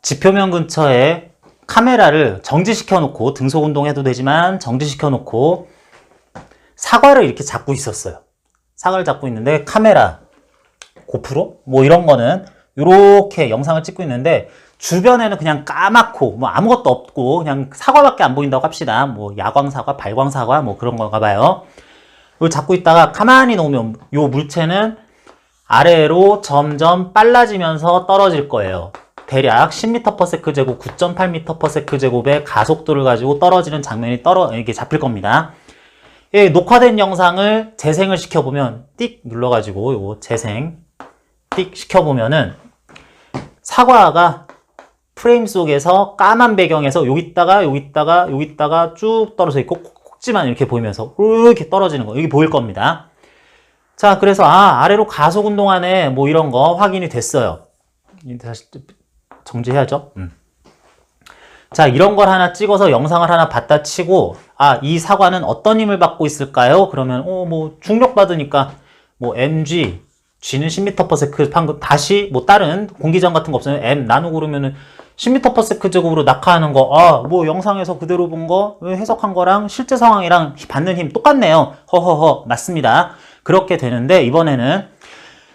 지표면 근처에 카메라를 정지시켜 놓고 등속 운동해도 되지만 정지시켜 놓고 사과를 이렇게 잡고 있었어요. 사과를 잡고 있는데 카메라, 고프로 뭐 이런 거는 이렇게 영상을 찍고 있는데 주변에는 그냥 까맣고 뭐 아무것도 없고 그냥 사과밖에 안 보인다고 합시다. 뭐 야광사과, 발광사과 뭐 그런 건가 봐요. 이걸 잡고 있다가 가만히 놓으면 이 물체는 아래로 점점 빨라지면서 떨어질 거예요. 대략 10m/s 제곱, 9.8m/s 제곱의 가속도를 가지고 떨어지는 장면이 이렇게 잡힐 겁니다. 예, 녹화된 영상을 재생을 시켜보면 띡 눌러가지고 요거 재생 띡 시켜보면은 사과가 프레임 속에서 까만 배경에서 여기 있다가 쭉 떨어져 있고 꼭지만 이렇게 보이면서 이렇게 떨어지는 거 여기 보일 겁니다. 자, 그래서 아래로 가속 운동하네 뭐 이런 거 확인이 됐어요. 다시 정지해야죠. 자, 이런 걸 하나 찍어서 영상을 하나 받다 치고 이 사과는 어떤 힘을 받고 있을까요? 그러면 뭐 중력 받으니까 뭐 mg g는 10m/s 방금 다시 뭐 다른 공기장 같은 거 없으면 m 나누고 그러면은 10m/s 제곱으로 낙하하는 거 뭐 영상에서 그대로 본 거 해석한 거랑 실제 상황이랑 받는 힘 똑같네요. 허허허 맞습니다. 그렇게 되는데 이번에는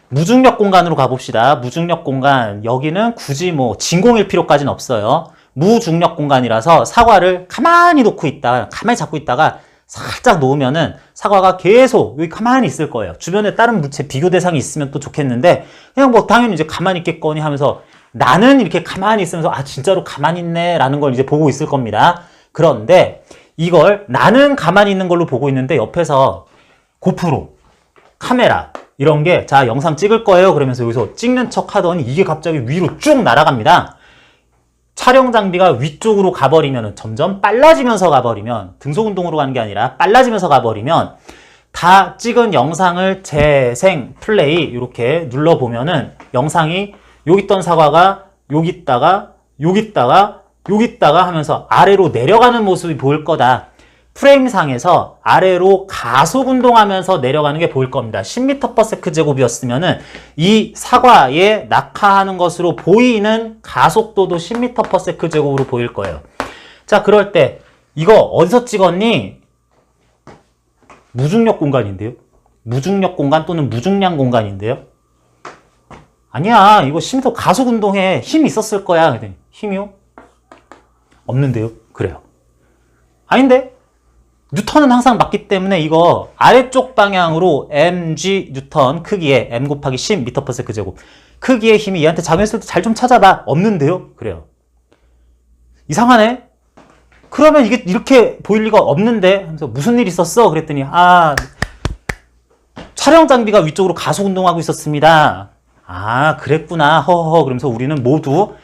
무중력 공간으로 가봅시다. 무중력 공간 여기는 굳이 뭐 진공일 필요까지는 없어요. 무중력 공간이라서 사과를 가만히 잡고 있다가 살짝 놓으면은 사과가 계속 여기 가만히 있을 거예요. 주변에 다른 물체 비교 대상이 있으면 또 좋겠는데 그냥 뭐 당연히 이제 가만히 있겠거니 하면서 나는 이렇게 가만히 있으면서 진짜로 가만히 있네 라는 걸 이제 보고 있을 겁니다. 그런데 이걸 나는 가만히 있는 걸로 보고 있는데 옆에서 고프로, 카메라 이런 게 자 영상 찍을 거예요 그러면서 여기서 찍는 척 하더니 이게 갑자기 위로 쭉 날아갑니다. 촬영 장비가 위쪽으로 가버리면 점점 빨라지면서 가버리면 등속 운동으로 가는 게 아니라 빨라지면서 가버리면 다 찍은 영상을 재생, 플레이 이렇게 눌러보면은 영상이 여기 있던 사과가 여기 있다가 하면서 아래로 내려가는 모습이 보일 거다. 프레임상에서 아래로 가속 운동하면서 내려가는 게 보일 겁니다. 10m/s 제곱이었으면은 이 사과에 낙하하는 것으로 보이는 가속도도 10m/s 제곱으로 보일 거예요. 자, 그럴 때 이거 어디서 찍었니? 무중력 공간인데요. 무중력 공간 또는 무중량 공간인데요. 아니야, 이거 10m 가속 운동에 힘이 있었을 거야. 그랬더니 힘이요? 없는데요. 그래요. 아닌데? 뉴턴은 항상 맞기 때문에 이거 아래쪽 방향으로 mg 뉴턴 크기의 m 곱하기 10 m/s 제곱 크기의 힘이 얘한테 작용했을 때 잘 좀 찾아봐. 없는데요? 그래요. 이상하네? 그러면 이게 이렇게 보일 리가 없는데 하면서 무슨 일 있었어? 그랬더니 촬영 장비가 위쪽으로 가속 운동하고 있었습니다. 그랬구나. 허허허. 그러면서 우리는 모두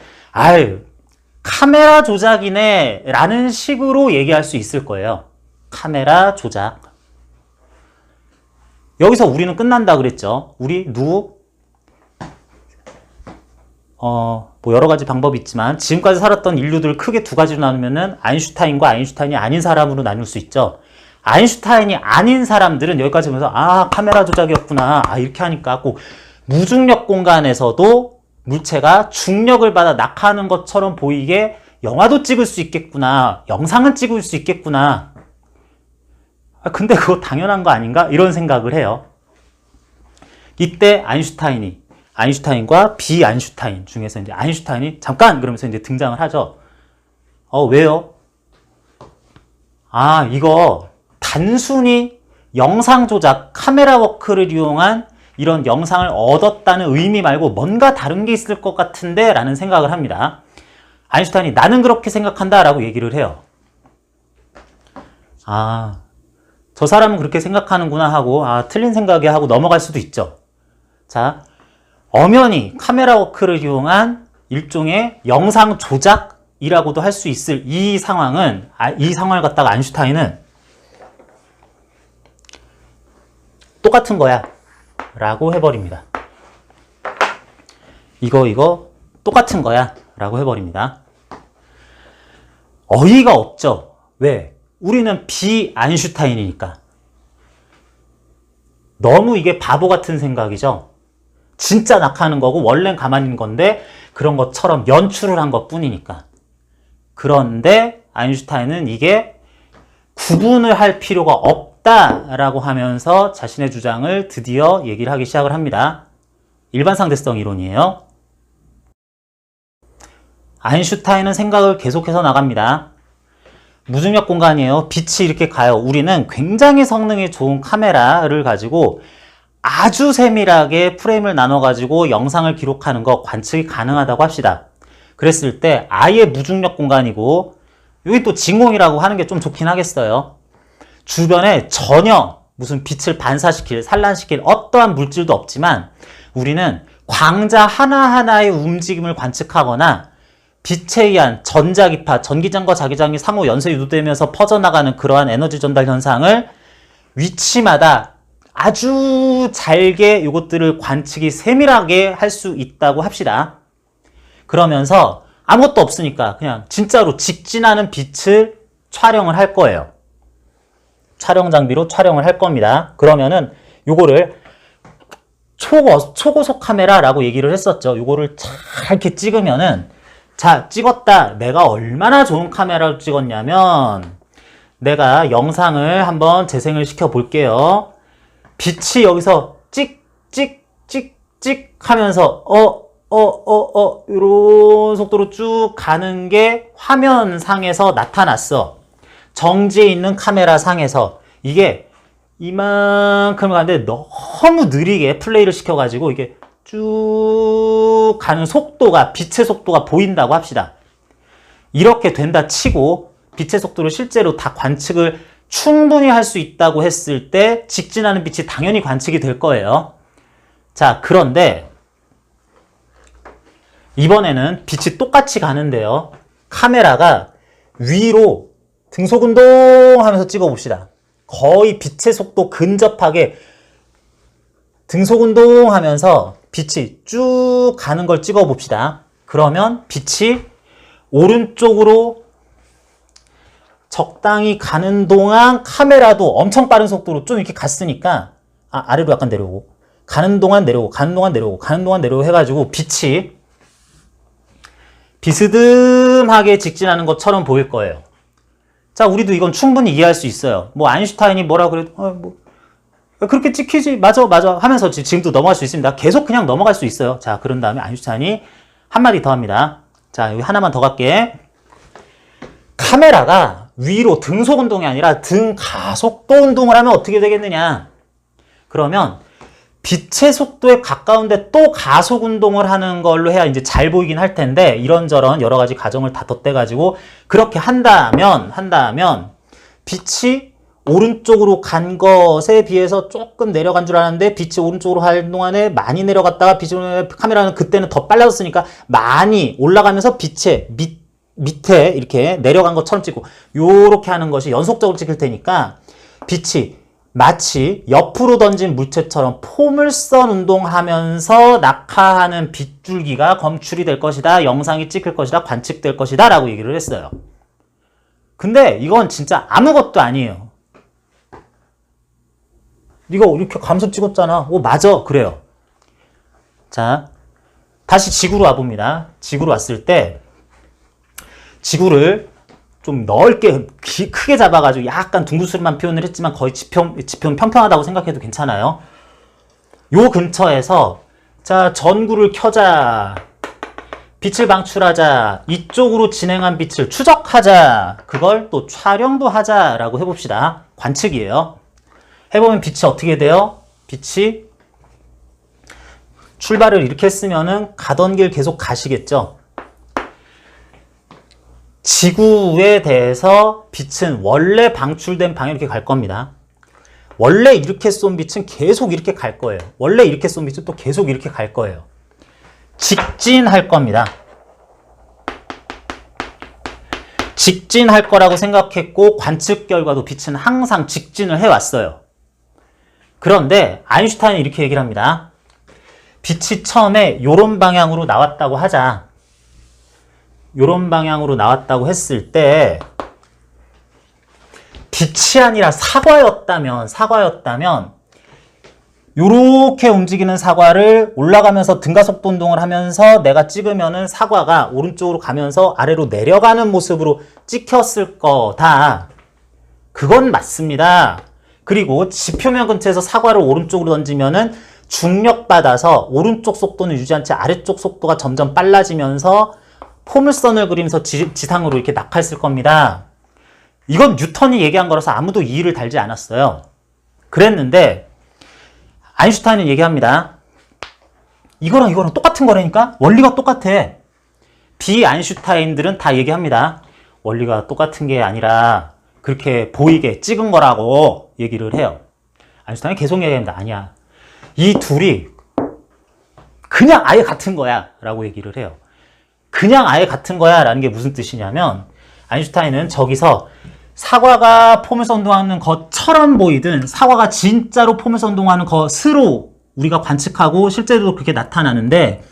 카메라 조작이네 라는 식으로 얘기할 수 있을 거예요. 카메라 조작. 여기서 우리는 끝난다 그랬죠. 우리 뭐 여러 가지 방법이 있지만 지금까지 살았던 인류들을 크게 두 가지로 나누면은 아인슈타인과 아인슈타인이 아닌 사람으로 나눌 수 있죠. 아인슈타인이 아닌 사람들은 여기까지 보면서 카메라 조작이었구나. 이렇게 하니까 꼭 무중력 공간에서도 물체가 중력을 받아 낙하하는 것처럼 보이게 영화도 찍을 수 있겠구나. 영상은 찍을 수 있겠구나. 근데 그거 당연한 거 아닌가? 이런 생각을 해요. 이때 아인슈타인과 비아인슈타인 중에서 이제 아인슈타인이 잠깐 그러면서 이제 등장을 하죠. 왜요? 이거 단순히 영상 조작, 카메라 워크를 이용한 이런 영상을 얻었다는 의미 말고 뭔가 다른 게 있을 것 같은데 라는 생각을 합니다. 아인슈타인이 나는 그렇게 생각한다 라고 얘기를 해요. 저 사람은 그렇게 생각하는구나 하고 틀린 생각이 하고 넘어갈 수도 있죠. 자, 엄연히 카메라 워크를 이용한 일종의 영상 조작이라고도 할 수 있을 이 상황을 갖다가 아인슈타인은 똑같은 거야 라고 해버립니다. 이거 똑같은 거야 라고 해버립니다. 어이가 없죠. 왜? 우리는 비아인슈타인이니까. 너무 이게 바보 같은 생각이죠. 진짜 낙하하는 거고 원래는 가만히 있는 건데 그런 것처럼 연출을 한 것뿐이니까. 그런데 아인슈타인은 이게 구분을 할 필요가 없다라고 하면서 자신의 주장을 드디어 얘기를 하기 시작을 합니다. 일반상대성 이론이에요. 아인슈타인은 생각을 계속해서 나갑니다. 무중력 공간이에요. 빛이 이렇게 가요. 우리는 굉장히 성능이 좋은 카메라를 가지고 아주 세밀하게 프레임을 나눠가지고 영상을 기록하는 거 관측이 가능하다고 합시다. 그랬을 때 아예 무중력 공간이고, 여기 또 진공이라고 하는 게 좀 좋긴 하겠어요. 주변에 전혀 무슨 빛을 반사시킬, 산란시킬 어떠한 물질도 없지만 우리는 광자 하나하나의 움직임을 관측하거나 빛에 의한 전자기파, 전기장과 자기장이 상호 연쇄 유도되면서 퍼져나가는 그러한 에너지 전달 현상을 위치마다 아주 잘게 이것들을 관측이 세밀하게 할 수 있다고 합시다. 그러면서 아무것도 없으니까 그냥 진짜로 직진하는 빛을 촬영을 할 거예요. 촬영 장비로 촬영을 할 겁니다. 그러면은 요거를 초고속 카메라라고 얘기를 했었죠. 요거를 잘 이렇게 찍으면은, 자, 찍었다. 내가 얼마나 좋은 카메라로 찍었냐면, 내가 영상을 한번 재생을 시켜 볼게요. 빛이 여기서 찍 하면서 이런 속도로 쭉 가는 게 화면상에서 나타났어. 정지해 있는 카메라 상에서. 이게 이만큼 가는데 너무 느리게 플레이를 시켜가지고 이게 쭉 가는 속도가, 빛의 속도가 보인다고 합시다. 이렇게 된다 치고 빛의 속도를 실제로 다 관측을 충분히 할 수 있다고 했을 때 직진하는 빛이 당연히 관측이 될 거예요. 자, 그런데 이번에는 빛이 똑같이 가는데요. 카메라가 위로 등속운동 하면서 찍어봅시다. 거의 빛의 속도 근접하게 등속운동 하면서 빛이 쭉 가는 걸 찍어봅시다. 그러면 빛이 오른쪽으로 적당히 가는 동안 카메라도 엄청 빠른 속도로 좀 이렇게 갔으니까, 아래로 약간 내려오고, 가는 동안 내려오고, 가는 동안 내려오고, 가는 동안 내려오고 해가지고 빛이 비스듬하게 직진하는 것처럼 보일 거예요. 자, 우리도 이건 충분히 이해할 수 있어요. 뭐 아인슈타인이 뭐라 그래도 그렇게 찍히지, 맞아 하면서 지금도 넘어갈 수 있습니다. 계속 그냥 넘어갈 수 있어요. 자, 그런 다음에 아인슈타인이 한마디 더 합니다. 자, 여기 하나만 더 갈게. 카메라가 위로 등속 운동이 아니라 등 가속도 운동을 하면 어떻게 되겠느냐? 그러면 빛의 속도에 가까운데 또 가속 운동을 하는 걸로 해야 이제 잘 보이긴 할 텐데, 이런저런 여러 가지 가정을 다 덧대가지고 그렇게 한다면 빛이 오른쪽으로 간 것에 비해서 조금 내려간 줄 알았는데, 빛이 오른쪽으로 갈 동안에 많이 내려갔다가 카메라는 그때는 더 빨라졌으니까 많이 올라가면서 빛의 밑에 이렇게 내려간 것처럼 찍고, 요렇게 하는 것이 연속적으로 찍힐 테니까 빛이 마치 옆으로 던진 물체처럼 포물선 운동하면서 낙하하는 빗줄기가 검출이 될 것이다, 영상이 찍힐 것이다, 관측될 것이다 라고 얘기를 했어요. 근데 이건 진짜 아무것도 아니에요. 이거 이렇게 감소 찍었잖아. 맞아. 그래요. 자, 다시 지구로 와봅니다. 지구로 왔을 때 지구를 좀 넓게 크게 잡아가지고 약간 둥그스름한 표현을 했지만 거의 지평 평평하다고 생각해도 괜찮아요. 요 근처에서 자, 전구를 켜자, 빛을 방출하자, 이쪽으로 진행한 빛을 추적하자, 그걸 또 촬영도 하자라고 해봅시다. 관측이에요. 해보면 빛이 어떻게 돼요? 빛이 출발을 이렇게 했으면은 가던 길 계속 가시겠죠. 지구에 대해서 빛은 원래 방출된 방향으로 이렇게 갈 겁니다. 원래 이렇게 쏜 빛은 계속 이렇게 갈 거예요. 원래 이렇게 쏜 빛은 또 계속 이렇게 갈 거예요. 직진할 겁니다. 직진할 거라고 생각했고 관측 결과도 빛은 항상 직진을 해왔어요. 그런데 아인슈타인이 이렇게 얘기를 합니다. 빛이 처음에 이런 방향으로 나왔다고 하자. 이런 방향으로 나왔다고 했을 때 빛이 아니라 사과였다면 요렇게 움직이는 사과를 올라가면서 등가속도 운동을 하면서 내가 찍으면은 사과가 오른쪽으로 가면서 아래로 내려가는 모습으로 찍혔을 거다. 그건 맞습니다. 그리고 지표면 근처에서 사과를 오른쪽으로 던지면은 중력받아서 오른쪽 속도는 유지한 채 아래쪽 속도가 점점 빨라지면서 포물선을 그리면서 지상으로 이렇게 낙하했을 겁니다. 이건 뉴턴이 얘기한 거라서 아무도 이의를 달지 않았어요. 그랬는데 아인슈타인은 얘기합니다. 이거랑 똑같은 거라니까? 원리가 똑같아. 비아인슈타인들은 다 얘기합니다. 원리가 똑같은 게 아니라 그렇게 보이게 찍은 거라고 얘기를 해요. 아인슈타인은 계속 얘기합니다. 아니야. 이 둘이 그냥 아예 같은 거야 라고 얘기를 해요. 그냥 아예 같은 거야 라는 게 무슨 뜻이냐면 아인슈타인은 저기서 사과가 포물선 운동하는 것처럼 보이든 사과가 진짜로 포물선 운동하는 것으로 우리가 관측하고 실제로 그렇게 나타나는데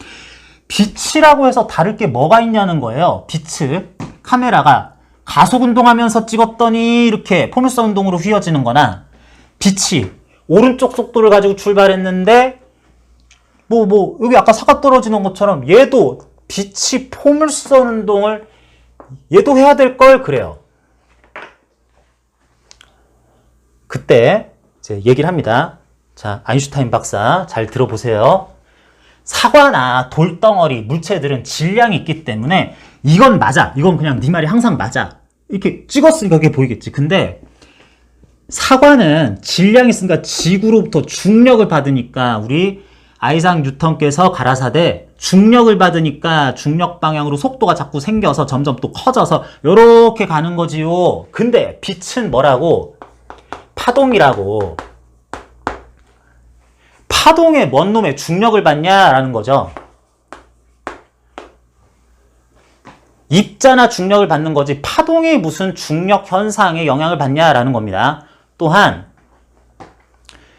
빛이라고 해서 다를 게 뭐가 있냐는 거예요. 빛을 카메라가 가속 운동하면서 찍었더니 이렇게 포물선 운동으로 휘어지는 거나 빛이 오른쪽 속도를 가지고 출발했는데 여기 아까 사과 떨어지는 것처럼 얘도 빛이 포물선 운동을 얘도 해야 될 걸 그래요. 그때 이제 얘기를 합니다. 자, 아인슈타인 박사 잘 들어보세요. 사과나 돌덩어리, 물체들은 질량이 있기 때문에 이건 맞아. 이건 그냥 네 말이 항상 맞아. 이렇게 찍었으니까 그게 보이겠지. 근데 사과는 질량이 있으니까 지구로부터 중력을 받으니까 우리 아이작 뉴턴께서 가라사대 중력을 받으니까 중력 방향으로 속도가 자꾸 생겨서 점점 또 커져서 요렇게 가는 거지요. 근데 빛은 뭐라고? 파동이라고. 파동에 뭔 놈의 중력을 받냐라는 거죠. 입자나 중력을 받는 거지 파동이 무슨 중력 현상에 영향을 받냐라는 겁니다. 또한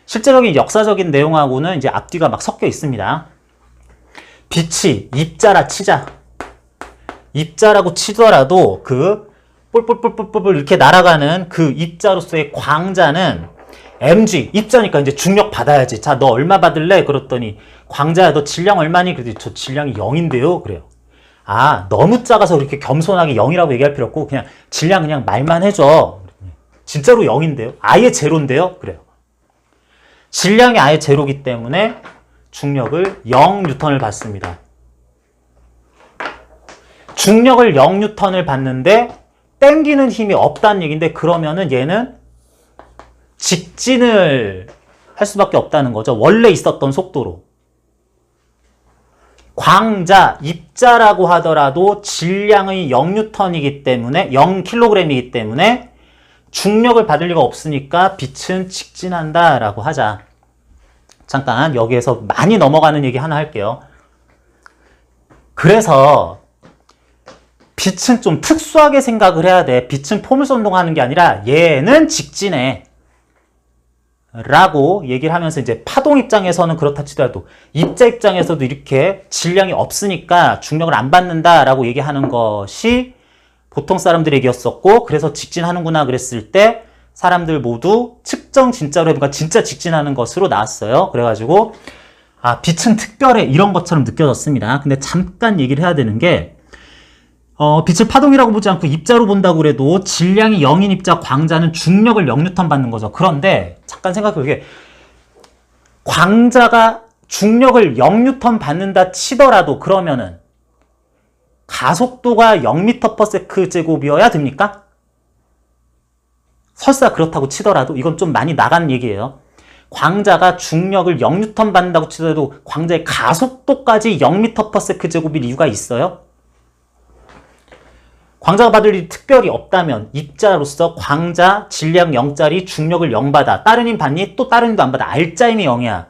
실제적인 역사적인 내용하고는 이제 앞뒤가 막 섞여 있습니다. 빛이 입자라 치자. 입자라고 치더라도 그 뿔뿔뿔뿔뿔 이렇게 날아가는 그 입자로서의 광자는 mg, 입자니까 이제 중력 받아야지. 자, 너 얼마 받을래? 그랬더니 광자야, 너 질량 얼마니? 그랬더니 저 질량이 0인데요. 그래요. 아, 너무 작아서 그렇게 겸손하게 0이라고 얘기할 필요 없고 그냥 질량 그냥 말만 해줘. 진짜로 0인데요? 아예 제로인데요? 그래요. 질량이 아예 제로기 때문에 중력을 0뉴턴을 받습니다. 중력을 0뉴턴을 받는데 땡기는 힘이 없다는 얘기인데 그러면은 얘는 직진을 할 수밖에 없다는 거죠. 원래 있었던 속도로. 광자, 입자라고 하더라도 질량의 0뉴턴이기 때문에 0kg이기 때문에 중력을 받을 리가 없으니까 빛은 직진한다 라고 하자. 잠깐 여기에서 많이 넘어가는 얘기 하나 할게요. 그래서 빛은 좀 특수하게 생각을 해야 돼. 빛은 포물선 운동하는 게 아니라 얘는 직진해 라고 얘기를 하면서 이제 파동 입장에서는 그렇다 치더라도 입자 입장에서도 이렇게 질량이 없으니까 중력을 안 받는다 라고 얘기하는 것이 보통 사람들의 얘기였었고 그래서 직진하는구나 그랬을 때 사람들 모두 측정 진짜로 해보니까 진짜 직진하는 것으로 나왔어요. 그래가지고 아 빛은 특별해 이런 것처럼 느껴졌습니다. 근데 잠깐 얘기를 해야 되는 게 빛을 파동이라고 보지 않고 입자로 본다고 그래도 질량이 0인 입자 광자는 중력을 0뉴턴 받는 거죠. 그런데 잠깐 생각해보게 광자가 중력을 0뉴턴 받는다 치더라도 그러면은 가속도가 0m/s 제곱이어야 됩니까? 설사 그렇다고 치더라도 이건 좀 많이 나간 얘기예요. 광자가 중력을 0뉴턴 받는다고 치더라도 광자의 가속도까지 0m/s 제곱일 이유가 있어요? 광자가 받을 일이 특별히 없다면 입자로서 광자 질량 0짜리 중력을 0 받아. 다른 힘 받니? 또 다른 힘도 안 받아. R자임이 0이야.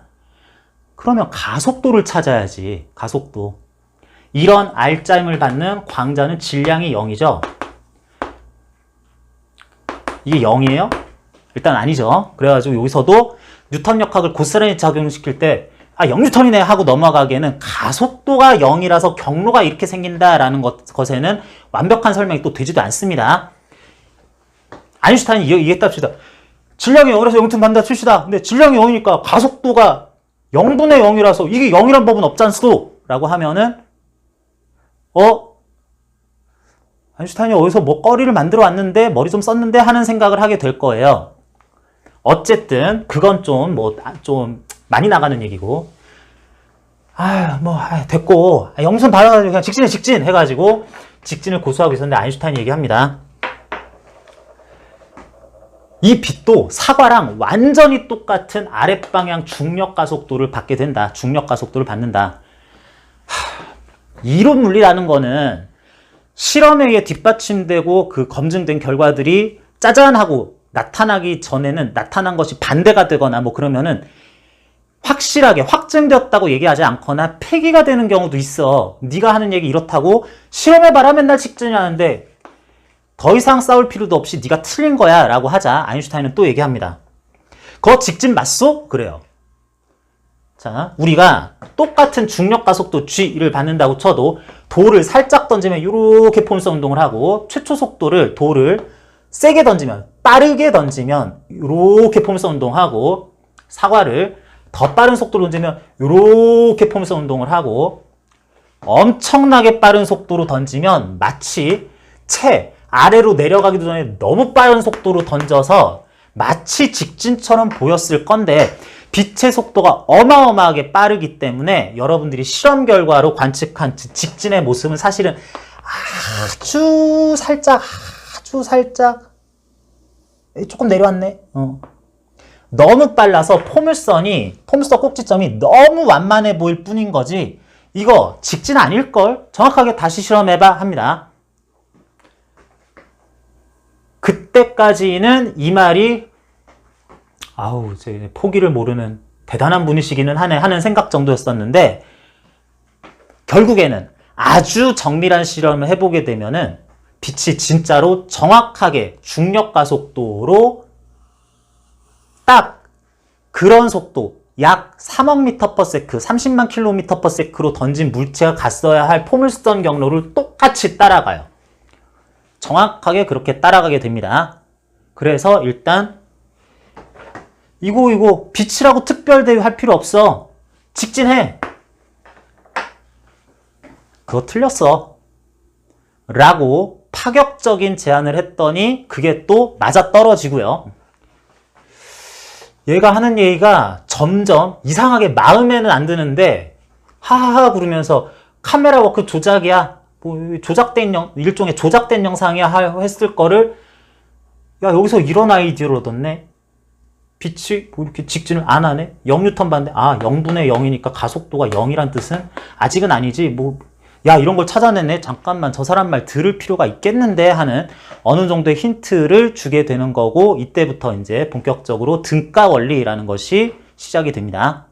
그러면 가속도를 찾아야지. 가속도. 이런 R자임을 받는 광자는 질량이 0이죠. 이게 0이에요? 일단 아니죠. 그래가지고 여기서도 뉴턴 역학을 고스란히 작용시킬 때 0뉴턴이네 하고 넘어가기에는 가속도가 0이라서 경로가 이렇게 생긴다라는 것에는 완벽한 설명이 또 되지도 않습니다. 아인슈타인이 얘기했답시다. 질량이 0이라서 0튼 반다 칩시다. 근데 질량이 0이니까 가속도가 0분의 0이라서 이게 0이란 법은 없잖소 라고 하면은 아인슈타인이 어디서 뭐 거리를 만들어 왔는데 머리 좀 썼는데 하는 생각을 하게 될 거예요. 어쨌든 그건 좀 많이 나가는 얘기고 됐고 영순 받아가지고 그냥 직진에 직진 해가지고 직진을 고수하고 있었는데 아인슈타인이 얘기합니다. 이 빛도 사과랑 완전히 똑같은 아랫방향 중력 가속도를 받게 된다. 중력 가속도를 받는다. 이론 물리라는 거는 실험에 의해 뒷받침되고 그 검증된 결과들이 짜잔 하고 나타나기 전에는 나타난 것이 반대가 되거나 뭐 그러면은 확실하게 확증되었다고 얘기하지 않거나 폐기가 되는 경우도 있어. 네가 하는 얘기 이렇다고 실험해봐라 맨날 직진하는데 더 이상 싸울 필요도 없이 네가 틀린 거야 라고 하자 아인슈타인은 또 얘기합니다. 그거 직진 맞소? 그래요. 자, 우리가 똑같은 중력 가속도 g를 받는다고 쳐도 돌을 살짝 던지면 이렇게 폼스 운동을 하고 최초 속도를 돌을 세게 던지면 빠르게 던지면 이렇게 폼스 운동하고 사과를 더 빠른 속도로 던지면 이렇게 폼스 운동을 하고 엄청나게 빠른 속도로 던지면 마치 채 아래로 내려가기도 전에 너무 빠른 속도로 던져서 마치 직진처럼 보였을 건데 빛의 속도가 어마어마하게 빠르기 때문에 여러분들이 실험 결과로 관측한 직진의 모습은 사실은 아주 살짝 조금 내려왔네. 너무 빨라서 포물선 꼭지점이 너무 완만해 보일 뿐인 거지 이거 직진 아닐걸? 정확하게 다시 실험해봐 합니다. 그때까지는 이 말이 제 포기를 모르는 대단한 분이시기는 하네 하는 생각 정도였었는데 결국에는 아주 정밀한 실험을 해보게 되면은 빛이 진짜로 정확하게 중력 가속도로 딱 그런 속도 약 3억 미터 퍼 세크 30만 킬로미터 퍼 세크로 던진 물체가 갔어야 할 포물선 경로를 똑같이 따라가요. 정확하게 그렇게 따라가게 됩니다. 그래서 일단 이거 빛이라고 특별 대우할 필요 없어. 직진해. 그거 틀렸어. 라고 파격적인 제안을 했더니 그게 또 맞아떨어지고요. 얘가 하는 얘기가 점점 이상하게 마음에는 안 드는데 하하하 그러면서 카메라 워크 조작이야. 일종의 조작된 영상이야 했을 거를 여기서 이런 아이디어를 얻었네. 빛이 이렇게 직진을 안 하네. 0뉴턴 받는데 0분의 0이니까 가속도가 0이란 뜻은 아직은 아니지. 이런 걸 찾아냈네. 잠깐만 저 사람 말 들을 필요가 있겠는데 하는 어느 정도의 힌트를 주게 되는 거고 이때부터 이제 본격적으로 등가 원리라는 것이 시작이 됩니다.